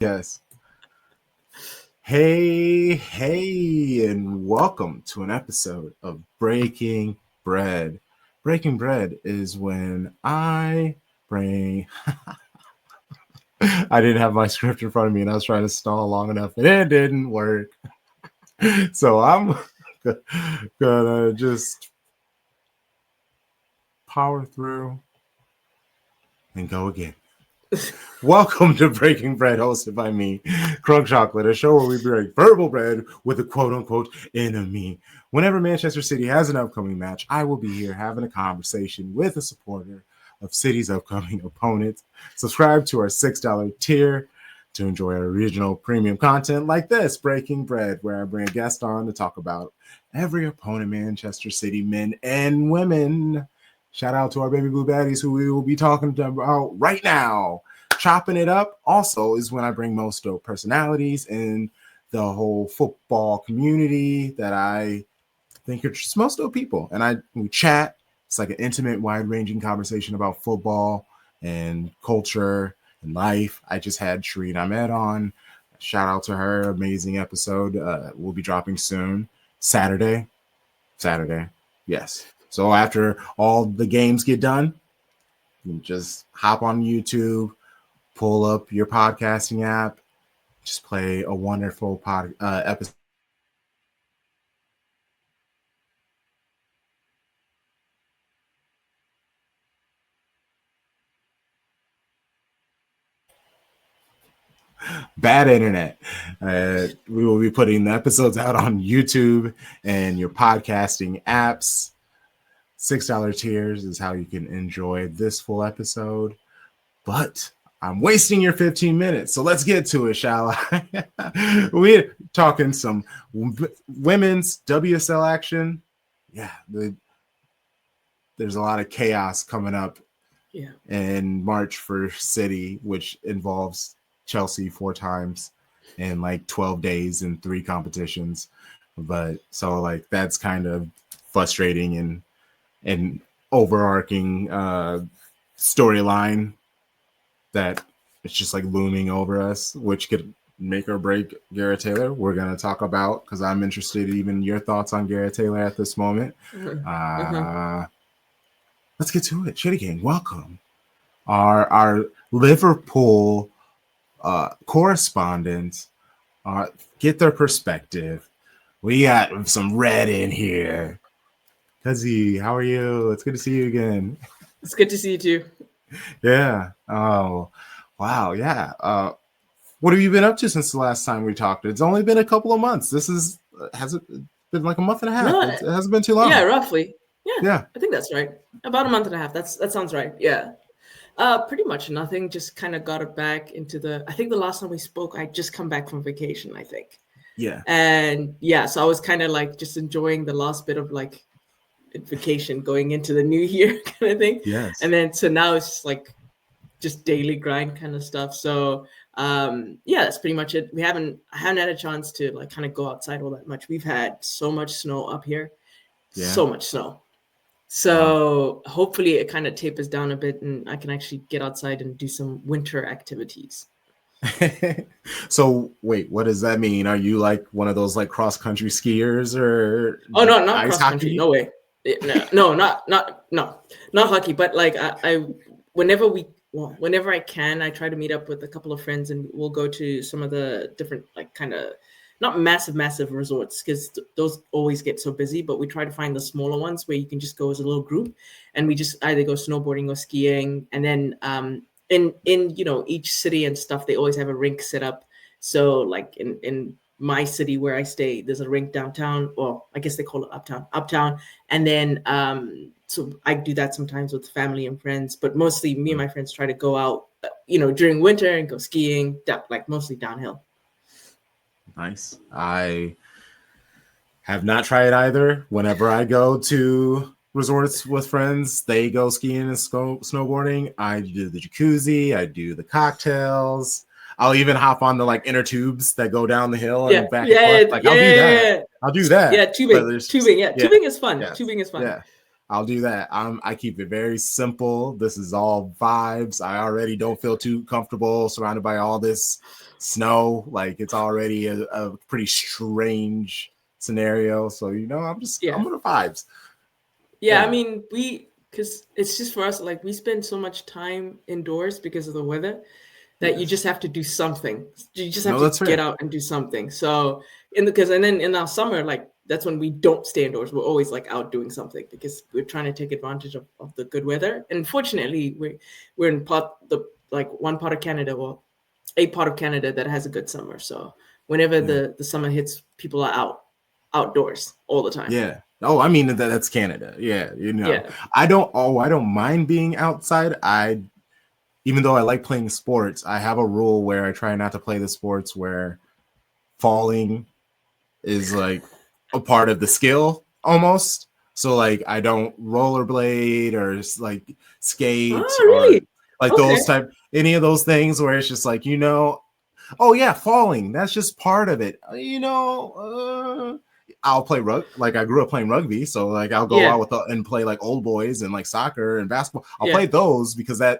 Yes. Hey, and welcome to an episode of Breaking Bread. Breaking Bread is when I bring. I didn't have my script in front of me, and I was trying to stall long enough, and it didn't work. So I'm gonna just power through and go again. Welcome to Breaking Bread, hosted by me, Crunk Chocolate, a show where we break verbal bread with a quote-unquote enemy. Whenever Manchester City has an upcoming match, I will be here having a conversation with a supporter of City's upcoming opponent. Subscribe to our $6 tier to enjoy our original premium content like this, Breaking Bread, where I bring a guest on to talk about every opponent Manchester City men and women. Shout out to our baby blue baddies who we will be talking about right now. Chopping it up also is when I bring most dope personalities in the whole football community that I think are just most dope people. And we chat. It's like an intimate, wide-ranging conversation about football and culture and life. I just had Shireen Ahmed on. Shout out to her. Amazing episode. Will be dropping soon. Saturday. Yes. So after all the games get done, you just hop on YouTube, pull up your podcasting app, just play a wonderful episode. Bad internet. We will be putting the episodes out on YouTube and your podcasting apps. $6 tiers is how you can enjoy this full episode. But I'm wasting your 15 minutes, so let's get to it, shall I? We're talking some women's WSL action. Yeah, there's a lot of chaos coming up in March for City, which involves Chelsea 4 times in like 12 days in 3 competitions. But so like that's kind of frustrating and overarching storyline that it's just like looming over us, which could make or break Garrett Taylor. We're going to talk about, because I'm interested even in your thoughts on Garrett Taylor at this moment. Let's get to it. Shitty Gang, welcome. Our Liverpool correspondents, get their perspective. We got some red in here. Kudzi, how are you? It's good to see you again. It's good to see you too. Yeah. Oh, wow. Yeah. What have you been up to since the last time we talked? It's only been a couple of months. Has it been like a month and a half? No, it hasn't been too long. Yeah, roughly. Yeah. I think that's right. About a month and a half. That sounds right. Yeah. Pretty much nothing. Just kind of got it back into I think the last time we spoke, I just come back from vacation, I think. Yeah. And yeah, so I was kind of like just enjoying the last bit of like vacation going into the new year kind of thing. Yes. And then so now it's just like just daily grind kind of stuff. So yeah, that's pretty much it. I haven't had a chance to like kind of go outside all that much. We've had so much snow up here. Yeah. So much snow. So hopefully it kind of tapers down a bit and I can actually get outside and do some winter activities. So wait, what does that mean? Are you like one of those like cross country skiers or? Oh no, not cross country. No way. No, not hockey. But like whenever I can, I try to meet up with a couple of friends and we'll go to some of the different like kind of not massive resorts because those always get so busy. But we try to find the smaller ones where you can just go as a little group, and we just either go snowboarding or skiing, and then in each city and stuff, they always have a rink set up. So like in my city where I stay, there's a rink downtown, or I guess they call it uptown. And then so I do that sometimes with family and friends, but mostly me and my friends try to go out, during winter and go skiing, like mostly downhill. Nice. I have not tried either. Whenever I go to resorts with friends, they go skiing and snowboarding. I do the jacuzzi. I do the cocktails. I'll even hop on the like inner tubes that go down the hill and back and forth. Like I'll do that. Yeah, tubing. Tubing is fun. Yes. Tubing is fun. Yeah. I'll do that. I keep it very simple. This is all vibes. I already don't feel too comfortable surrounded by all this snow. Like it's already a pretty strange scenario. So I'm gonna vibes. Yeah, I mean, because it's just for us, like we spend so much time indoors because of the weather that you just have to do something. You just have to get out and do something. So and then in our summer, like that's when we don't stay indoors. We're always like out doing something because we're trying to take advantage of the good weather. And fortunately, we're in one part of Canada, well, a part of Canada that has a good summer. So whenever the summer hits, people are outdoors all the time. Yeah. Oh, I mean that's Canada. Yeah, Yeah. I don't mind being outside. Even though I like playing sports, I have a rule where I try not to play the sports where falling is like a part of the skill almost. So like I don't rollerblade or like skate or like those any of those things where it's just like, oh yeah, falling. That's just part of it. I'll play like I grew up playing rugby, so like I'll go out and play like old boys and like soccer and basketball. I'll play those because I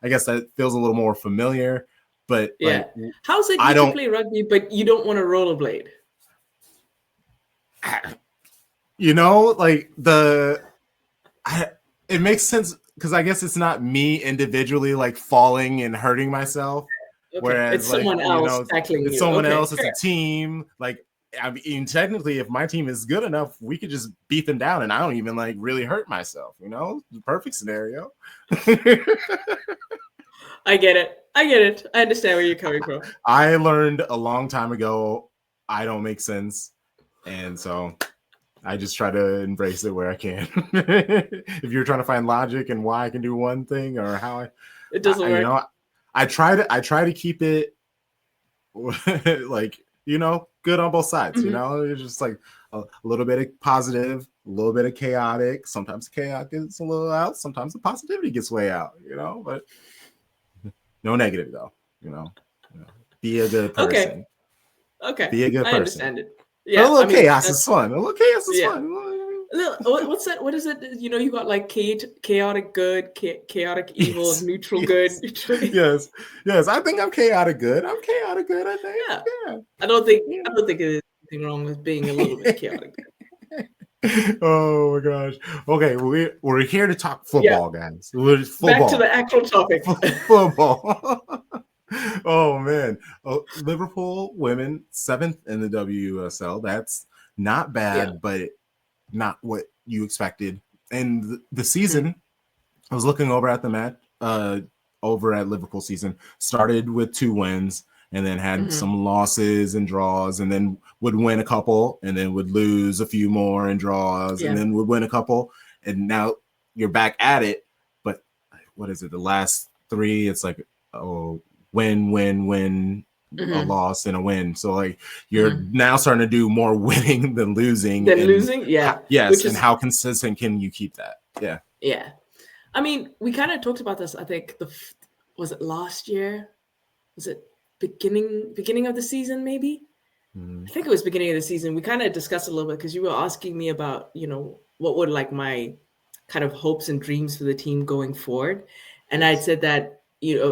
guess that feels a little more familiar. But like, how's it you can play rugby but you don't want to rollerblade? Like it makes sense because I guess it's not me individually like falling and hurting myself. Okay. Whereas it's someone else tackling you. It's someone else. It's a team. Like I mean, technically, if my team is good enough, we could just beat them down, and I don't even like really hurt myself. The perfect scenario. I get it. I understand where you're coming from. I learned a long time ago I don't make sense, and so I just try to embrace it where I can. If you're trying to find logic and why I can do one thing or how it doesn't work. I try to keep it like good on both sides. Mm-hmm. It's just like a little bit of positive, a little bit of chaotic. Sometimes the chaos gets a little out. Sometimes the positivity gets way out. But no negative though. Be a good person. Okay. Be a good person. I understand it. Yeah, a little chaos is fun. A little chaos is fun. What's that? What is it? You got like chaotic good, chaotic evil, neutral good. Yes. I think I'm chaotic good. I think. Yeah. I don't think there's anything wrong with being a little bit chaotic. Oh my gosh. Okay, we're here to talk football, guys. Football. Back to the actual topic. Football. Oh man. Liverpool women 7th in the WSL. That's not bad, but not what you expected. And the season, I was looking over at the match, over at Liverpool season, started with 2 wins and then had some losses and draws, and then would win a couple and then would lose a few more and draws and then would win a couple. And now you're back at it. But what is it? The last 3, it's like, win, a loss and a win. So like you're now starting to do more winning than losing. Yes. And how consistent can you keep that? Yeah. Yeah. I mean, we kind of talked about this. I think was it last year? Was it beginning of the season? Maybe. I think it was beginning of the season. We kind of discussed a little bit because you were asking me about, what would like my kind of hopes and dreams for the team going forward. And I said that,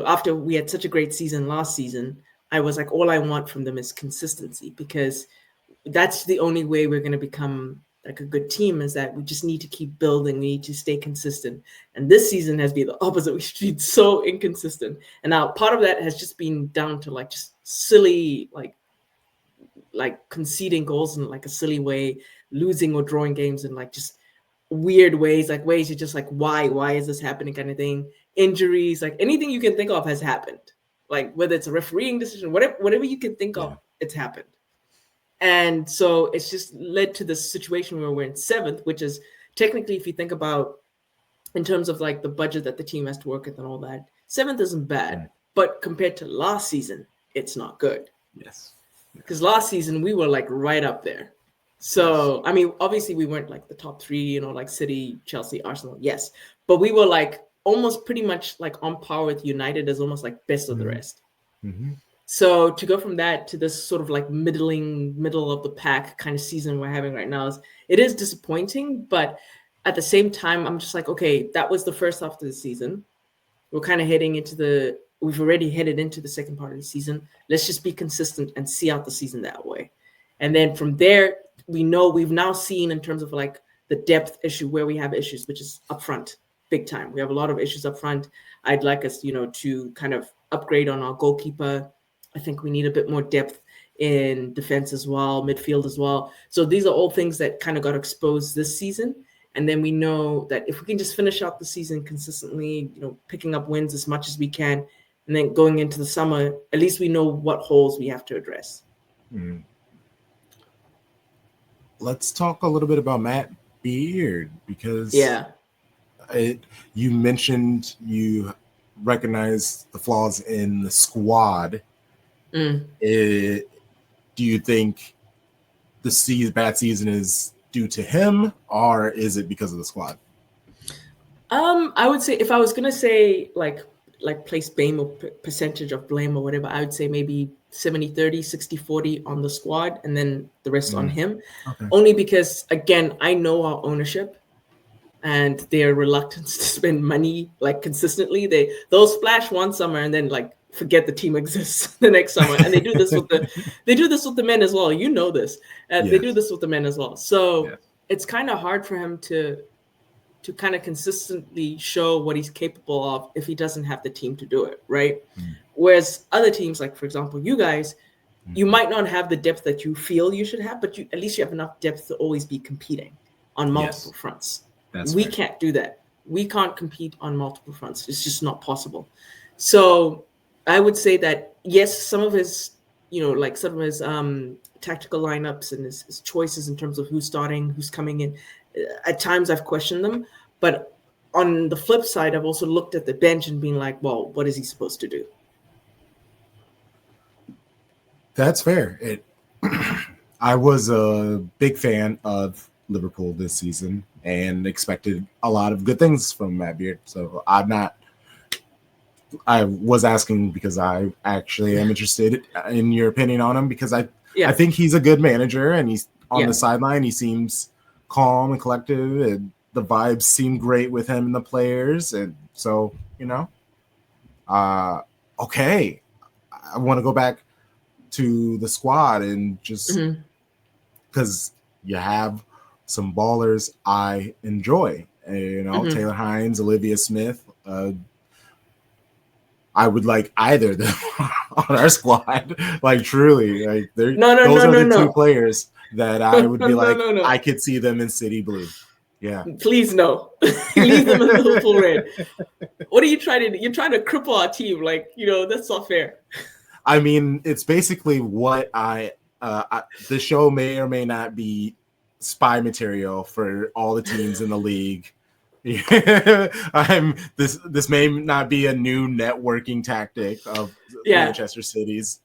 after we had such a great season last season, I was like, all I want from them is consistency, because that's the only way we're going to become like a good team, is that we just need to keep building. We need to stay consistent. And this season has been the opposite. We've been so inconsistent. And now part of that has just been down to like just silly, like conceding goals in like a silly way, losing or drawing games in like just weird ways, like ways you're just like, why is this happening kind of thing. Injuries, like anything you can think of has happened. Like whether it's a refereeing decision, whatever you can think of, it's happened. And so it's just led to this situation where we're in 7th, which is technically, if you think about in terms of like the budget that the team has to work with and all that, 7th isn't bad, but compared to last season, it's not good. Yes. Because last season we were like right up there. So, I mean, obviously we weren't like the top 3, like City, Chelsea, Arsenal. Yes. But we were like almost pretty much like on par with United as almost like best of the rest. So to go from that to this sort of like middle of the pack kind of season we're having right now, it is disappointing, but at the same time, I'm just like, okay, that was the first half of the season. We're kind of we've already headed into the second part of the season. Let's just be consistent and see out the season that way. And then from there, we've now seen in terms of like the depth issue where we have issues, which is up front, big time. We have a lot of issues up front. I'd like us, to kind of upgrade on our goalkeeper. I think we need a bit more depth in defense as well, midfield as well. So these are all things that kind of got exposed this season. And then we know that if we can just finish out the season consistently, picking up wins as much as we can, and then going into the summer, at least we know what holes we have to address. Mm. Let's talk a little bit about Matt Beard, because you mentioned you recognize the flaws in the squad. Mm. Do you think the bad season is due to him, or is it because of the squad? I would say, if I was gonna say like place blame or percentage of blame or whatever, I would say maybe 70-30, 60-40 on the squad, and then the rest on him. Okay. Only because, again, I know our ownership and their reluctance to spend money like consistently. They'll splash one summer and then like forget the team exists the next summer, and they do this with the men as well. You know this. They do this with the men as well. So it's kind of hard for him to kind of consistently show what he's capable of if he doesn't have the team to do it, right? Whereas other teams, like for example, you guys, you might not have the depth that you feel you should have, but at least you have enough depth to always be competing on multiple fronts. We can't do that. We can't compete on multiple fronts. It's just not possible. So I would say that, yes, some of his tactical lineups and his choices in terms of who's starting, who's coming in, at times I've questioned them. But on the flip side, I've also looked at the bench and been like, well, what is he supposed to do? That's fair. I was a big fan of Liverpool this season and expected a lot of good things from Matt Beard. So I was asking because I actually am interested in your opinion on him, because I think he's a good manager, and he's on the sideline. He seems calm and collective, and the vibes seem great with him and the players. And so, okay, I want to go back to the squad and just because you have some ballers I enjoy, Taylor Hines, Olivia Smith. I would like either of them on our squad. Like, truly, like those are the two players that I would be like, I could see them in City Blue. Yeah. Please no. Leave them in Liverpool red. What are you trying to do? You're trying to cripple our team. Like, that's not fair. I mean, it's basically what the show may or may not be spy material for all the teams in the league. This may not be a new networking tactic of Manchester City's,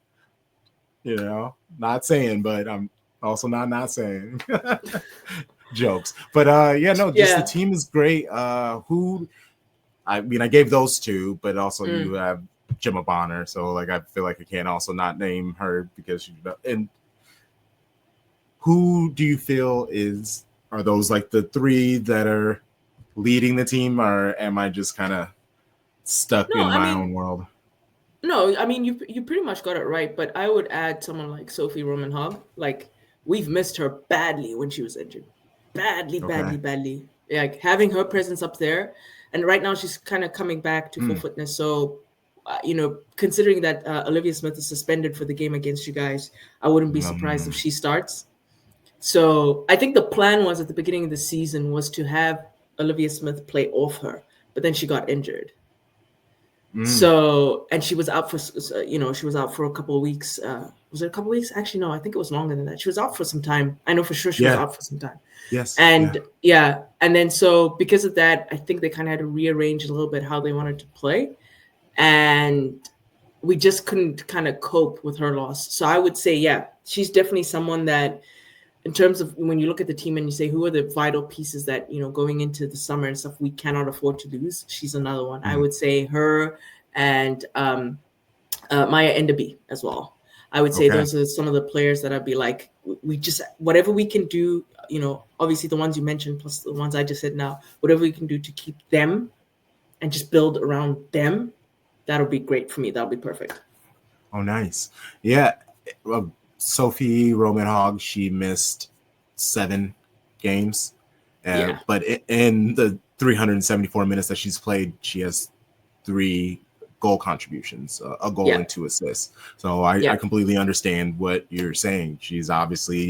not saying, but I'm also not saying jokes. But the team is great. I gave those two, but also you have Gemma Bonner, so like I feel like I can't also not name her because and who do you feel are those like the three that are leading the team, or am I just kind of stuck in my own world? No, I mean you pretty much got it right, but I would add someone like Sophie Roman-Hogg. Like, we've missed her badly when she was injured. Badly. Like, having her presence up there, and right now she's kind of coming back to full fitness. So, considering that Olivia Smith is suspended for the game against you guys, I wouldn't be surprised if she starts. So I think the plan was at the beginning of the season was to have Olivia Smith play off her, but then she got injured. So, and she was out for, she was out for a couple of weeks. Was it a couple of weeks? Actually, no, I think it was longer than that. She was out for some time. I know for sure she was out for some time. Yes. And and then so because of that, I think they kind of had to rearrange a little bit how they wanted to play. And we just couldn't kind of cope with her loss. So I would say, she's definitely someone that, in terms of when you look at the team and you say, who are the vital pieces that, going into the summer and stuff, we cannot afford to lose. She's another one. I would say her and Maya Enderby as well. I would say Okay. those are some of the players that I'd be like, we just, whatever we can do, you know, obviously the ones you mentioned plus the ones I just said now, whatever we can do to keep them and just build around them, that'll be great for me. That'll be perfect. Oh, nice. Yeah. Sophie Roman Hogg, she missed 7 games. Yeah. But in the 374 minutes that she's played, she has 3 goal contributions, a goal Yeah. and 2 assists. So I Yeah. completely understand what you're saying. She's obviously